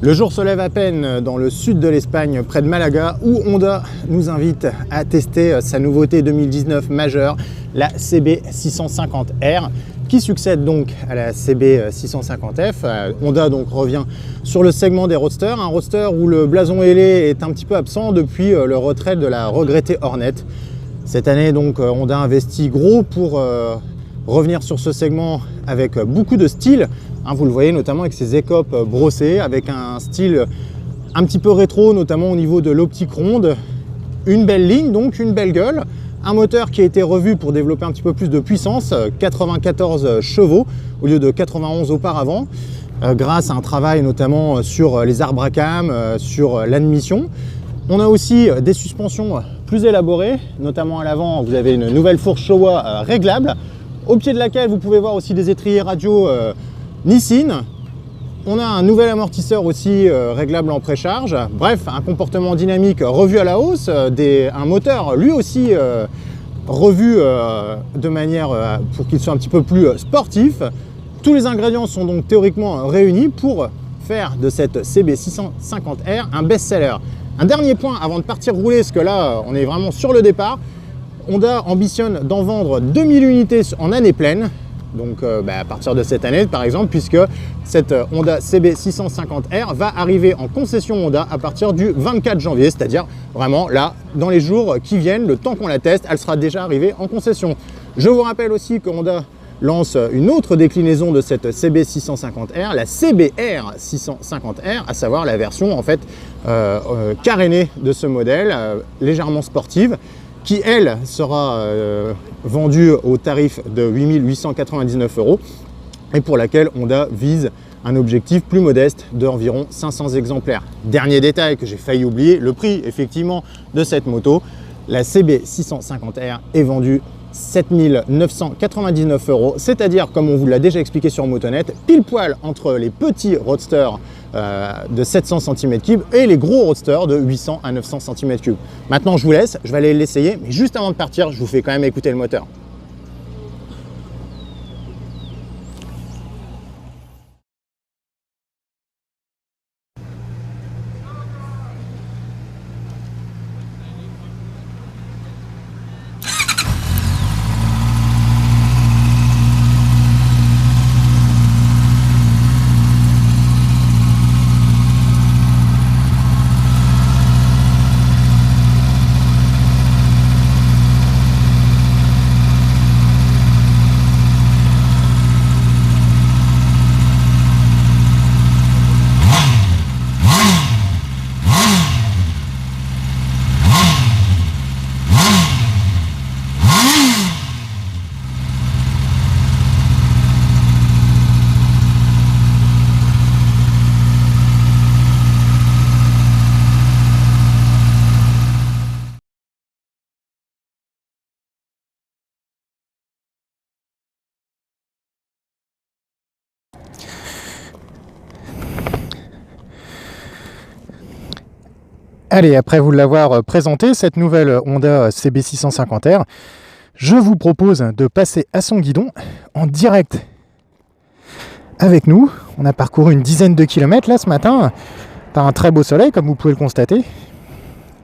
Le jour se lève à peine dans le sud de l'Espagne, près de Malaga, où Honda nous invite à tester sa nouveauté 2019 majeure, la CB650R, qui succède donc à la CB650F. Honda donc revient sur le segment des roadsters, un roadster où le blason ailé est un petit peu absent depuis le retrait de la regrettée Hornet. Cette année donc Honda investit gros pour revenir sur ce segment avec beaucoup de style. Vous le voyez notamment avec ses écopes brossées, avec un style un petit peu rétro, notamment au niveau de l'optique ronde. Une belle ligne, donc une belle gueule. Un moteur qui a été revu pour développer un petit peu plus de puissance, 94 chevaux au lieu de 91 auparavant, grâce à un travail notamment sur les arbres à cam, sur l'admission. On a aussi des suspensions plus élaborées, notamment à l'avant, vous avez une nouvelle fourche Showa réglable, au pied de laquelle vous pouvez voir aussi des étriers radio Nissin. On a un nouvel amortisseur aussi réglable en précharge. Bref, un comportement dynamique revu à la hausse, un moteur lui aussi revu de manière pour qu'il soit un petit peu plus sportif. Tous les ingrédients sont donc théoriquement réunis pour faire de cette CB650R un best-seller. Un dernier point avant de partir rouler, parce que là on est vraiment sur le départ. Honda ambitionne d'en vendre 2000 unités en année pleine. Donc à partir de cette année par exemple, puisque cette Honda CB650R va arriver en concession Honda à partir du 24 janvier, c'est-à-dire vraiment là, dans les jours qui viennent, le temps qu'on la teste, elle sera déjà arrivée en concession. Je vous rappelle aussi que Honda lance une autre déclinaison de cette CB650R, la CBR650R, à savoir la version en fait carénée de ce modèle, légèrement sportive, qui elle sera vendue au tarif de 8 899 € et pour laquelle Honda vise un objectif plus modeste d'environ 500 exemplaires. Dernier détail que j'ai failli oublier, le prix effectivement de cette moto, la CB650R est vendue 7 999 €, c'est-à-dire, comme on vous l'a déjà expliqué sur Motonet, pile poil entre les petits roadsters de 700 cm3 et les gros roadsters de 800 à 900 cm3. Maintenant, je vous laisse, je vais aller l'essayer, mais juste avant de partir, je vous fais quand même écouter le moteur. Allez, après vous l'avoir présenté, cette nouvelle Honda CB650R, je vous propose de passer à son guidon en direct avec nous. On a parcouru une dizaine de kilomètres là ce matin, par un très beau soleil comme vous pouvez le constater.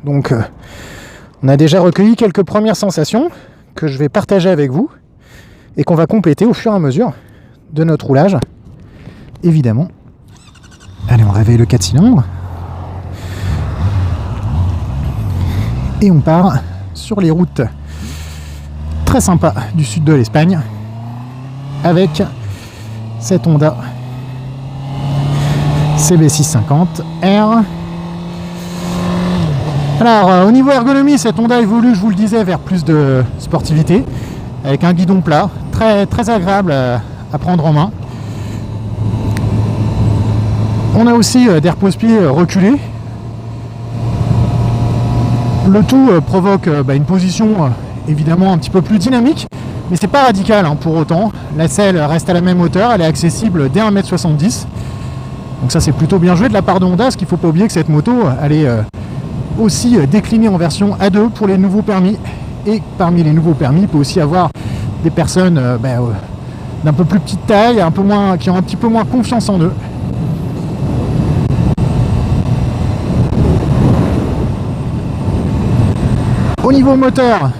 Donc on a déjà recueilli quelques premières sensations que je vais partager avec vous et qu'on va compléter au fur et à mesure de notre roulage, évidemment. Allez, on réveille le 4 cylindres. Et on part sur les routes très sympas du sud de l'Espagne avec cette Honda CB650R. Alors au niveau ergonomie, cette Honda évolue, je vous le disais, vers plus de sportivité avec un guidon plat très agréable à prendre en main. On a aussi des repose-pieds reculés. Le tout provoque une position évidemment un petit peu plus dynamique, mais c'est pas radical pour autant. La selle reste à la même hauteur, elle est accessible dès 1,70 m. Donc ça c'est plutôt bien joué de la part de Honda, parce qu'il ne faut pas oublier que cette moto elle est aussi déclinée en version A2 pour les nouveaux permis. Et parmi les nouveaux permis, il peut aussi avoir des personnes d'un peu plus petite taille, qui ont un petit peu moins confiance en eux. Au niveau moteur,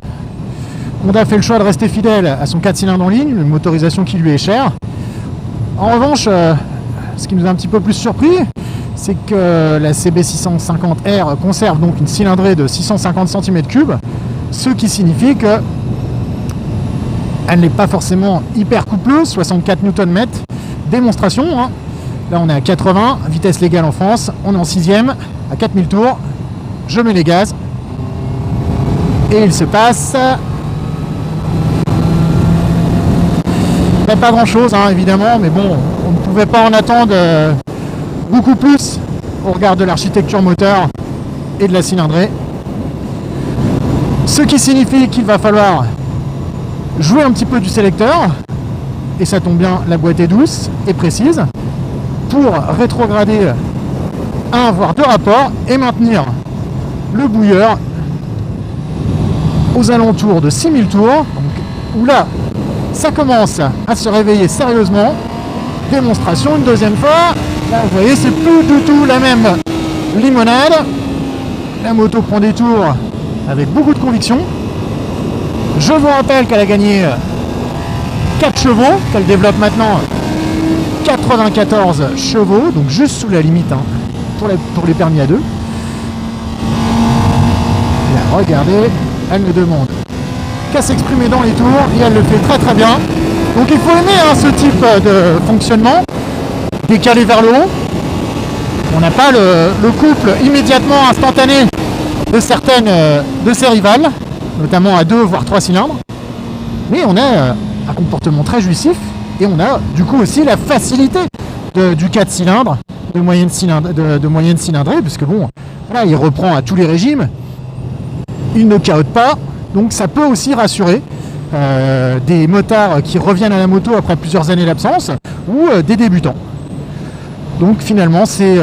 Honda fait le choix de rester fidèle à son 4 cylindres en ligne, une motorisation qui lui est chère. En revanche, ce qui nous a un petit peu plus surpris, c'est que la CB650R conserve donc une cylindrée de 650 cm3, ce qui signifie que elle n'est pas forcément hyper coupleuse, 64 Nm, démonstration, hein. Là on est à 80, vitesse légale en France, on est en 6ème, à 4000 tours, je mets les gaz, et il se passe... pas grand chose, hein, évidemment, mais bon, on ne pouvait pas en attendre beaucoup plus au regard de l'architecture moteur et de la cylindrée. Ce qui signifie qu'il va falloir jouer un petit peu du sélecteur, et ça tombe bien, la boîte est douce et précise, pour rétrograder un voire deux rapports et maintenir le bouilleur aux alentours de 6000 tours, donc, où là ça commence à se réveiller sérieusement. Démonstration une deuxième fois. Là vous voyez, c'est plus du tout la même limonade. La moto prend des tours avec beaucoup de conviction. Je vous rappelle qu'elle a gagné 4 chevaux, qu'elle développe maintenant 94 chevaux, donc juste sous la limite, hein, pour les permis à deux. Et là, regardez, elle me demande qu'à s'exprimer dans les tours, et elle le fait très très bien. Donc il faut aimer, hein, ce type de fonctionnement, décalé vers le haut. On n'a pas le couple immédiatement instantané de certaines de ses rivales, notamment à 2 voire 3 cylindres, mais on a un comportement très jouissif, et on a du coup aussi la facilité du 4 cylindres de moyenne cylindrée, puisque bon, voilà, il reprend à tous les régimes, il ne caote pas. Donc ça peut aussi rassurer des motards qui reviennent à la moto après plusieurs années d'absence, ou des débutants. Donc finalement c'est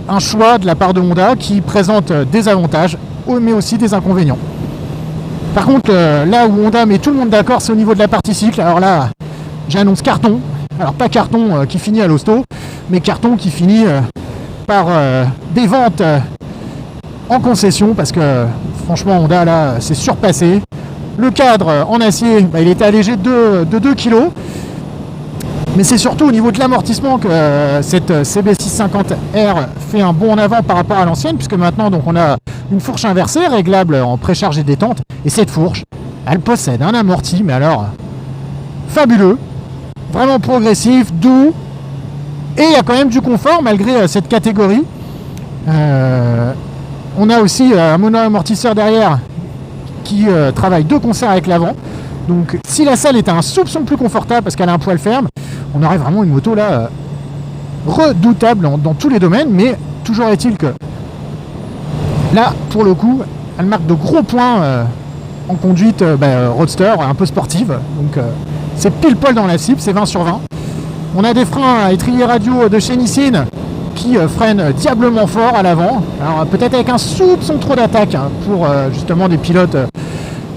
un choix de la part de Honda qui présente des avantages mais aussi des inconvénients. Par contre là où Honda met tout le monde d'accord, c'est au niveau de la partie cycle. Alors là j'annonce carton, alors pas carton qui finit à l'hosto, mais carton qui finit par des ventes en concession, parce que franchement Honda là c'est surpassé. Le cadre en acier, bah, il était allégé de 2 kg, mais c'est surtout au niveau de l'amortissement que cette CB650R fait un bond en avant par rapport à l'ancienne, puisque maintenant donc on a une fourche inversée réglable en précharge et détente, et cette fourche elle possède un amorti, mais alors fabuleux, vraiment progressif, doux, et il y a quand même du confort malgré cette catégorie. On a aussi un mono-amortisseur derrière qui travaille de concert avec l'avant. Donc si la selle était un soupçon plus confortable parce qu'elle a un poil ferme, on aurait vraiment une moto là redoutable dans tous les domaines. Mais toujours est-il que là, pour le coup, elle marque de gros points en conduite roadster, un peu sportive. Donc c'est pile poil dans la cible, c'est 20 sur 20. On a des freins à étrier radio de chez Nissin qui freine diablement fort à l'avant. Alors peut-être avec un soupçon trop d'attaque, hein, pour justement des pilotes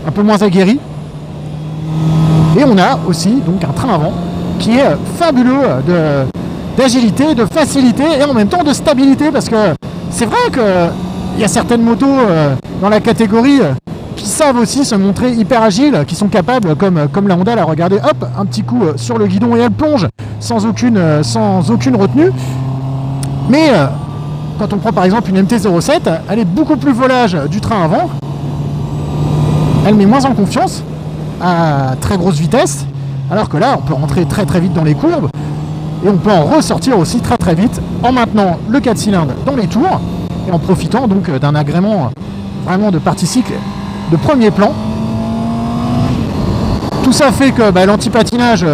un peu moins aguerris. Et on a aussi donc un train avant qui est fabuleux d'agilité, de facilité et en même temps de stabilité, parce que c'est vrai qu'il y a certaines motos dans la catégorie qui savent aussi se montrer hyper agiles, qui sont capables, comme la Honda, là, regardez, hop, un petit coup sur le guidon et elle plonge sans aucune retenue. Mais quand on prend par exemple une MT-07, elle est beaucoup plus volage du train avant, elle met moins en confiance à très grosse vitesse, alors que là on peut rentrer très très vite dans les courbes et on peut en ressortir aussi très très vite en maintenant le 4 cylindres dans les tours et en profitant donc d'un agrément vraiment de partie cycle de premier plan. Tout ça fait que l'anti-patinage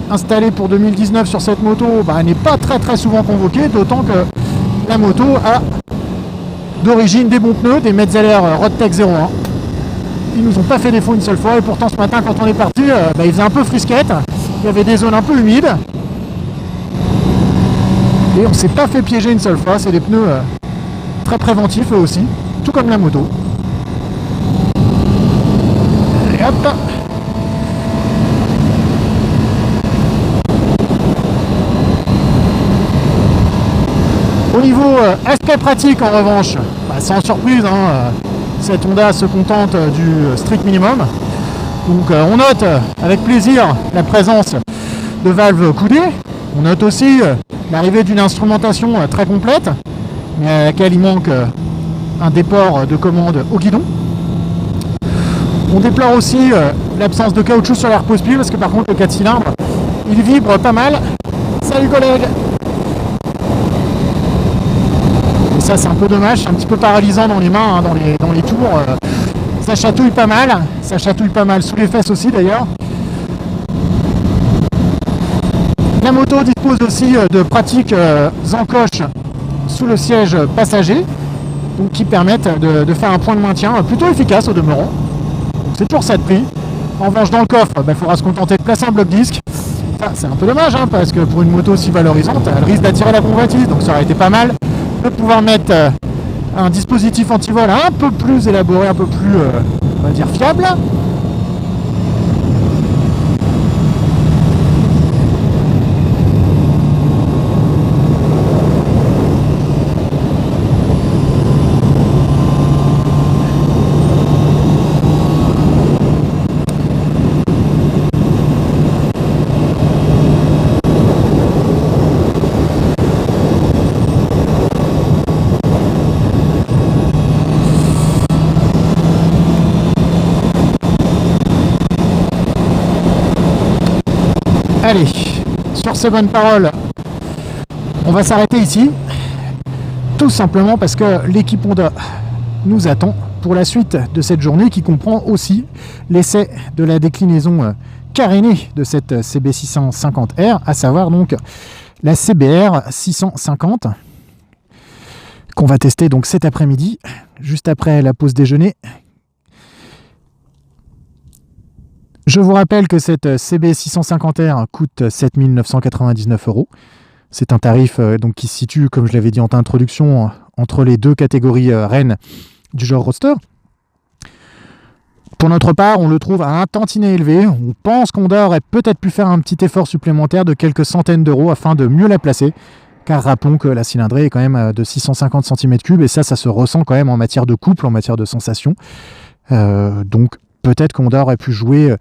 installé pour 2019 sur cette moto n'est pas très très souvent convoqué, d'autant que la moto a d'origine des bons pneus, des Metzeler Roadtech 01. Ils nous ont pas fait défaut une seule fois, et pourtant ce matin quand on est parti, il faisait un peu frisquette, il y avait des zones un peu humides et on s'est pas fait piéger une seule fois. C'est des pneus très préventifs eux aussi, tout comme la moto. Et hop, au niveau aspect pratique en revanche, sans surprise, hein, cette Honda se contente du strict minimum. Donc on note avec plaisir la présence de valves coudées. On note aussi l'arrivée d'une instrumentation très complète, mais à laquelle il manque un déport de commande au guidon. On déplore aussi l'absence de caoutchouc sur la repose-pied, parce que par contre le 4 cylindres, il vibre pas mal. Salut collègue! Et ça c'est un peu dommage, c'est un petit peu paralysant dans les mains, hein, dans les tours. Ça chatouille pas mal sous les fesses aussi d'ailleurs. La moto dispose aussi de pratiques encoches sous le siège passager, donc qui permettent de faire un point de maintien plutôt efficace au demeurant. C'est toujours ça de prix. En revanche, dans le coffre, il faudra se contenter de placer un bloc disque. C'est un peu dommage, hein, parce que pour une moto si valorisante, elle risque d'attirer la convoitise. Donc ça aurait été pas mal de pouvoir mettre un dispositif anti-vol un peu plus élaboré, un peu plus, on va dire, fiable. Allez, sur ces bonnes paroles, on va s'arrêter ici, tout simplement parce que l'équipe Honda nous attend pour la suite de cette journée qui comprend aussi l'essai de la déclinaison carénée de cette CB650R, à savoir donc la CBR 650 qu'on va tester donc cet après-midi, juste après la pause déjeuner. Je vous rappelle que cette CB650R coûte 7 999 €. C'est un tarif donc qui se situe, comme je l'avais dit en introduction, entre les deux catégories reines du genre roadster. Pour notre part, on le trouve à un tantinet élevé. On pense qu'Honda aurait peut-être pu faire un petit effort supplémentaire de quelques centaines d'euros afin de mieux la placer. Car rappelons que la cylindrée est quand même de 650 cm3 et ça se ressent quand même en matière de couple, en matière de sensation. Donc peut-être qu'Honda aurait pu jouer,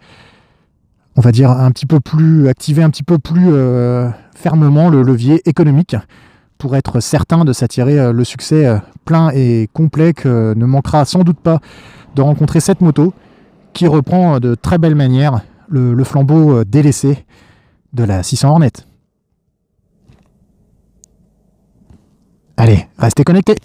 on va dire, activer un petit peu plus fermement le levier économique pour être certain de s'attirer le succès plein et complet que ne manquera sans doute pas de rencontrer cette moto qui reprend de très belle manière le flambeau délaissé de la 600 Hornet. Allez, restez connectés!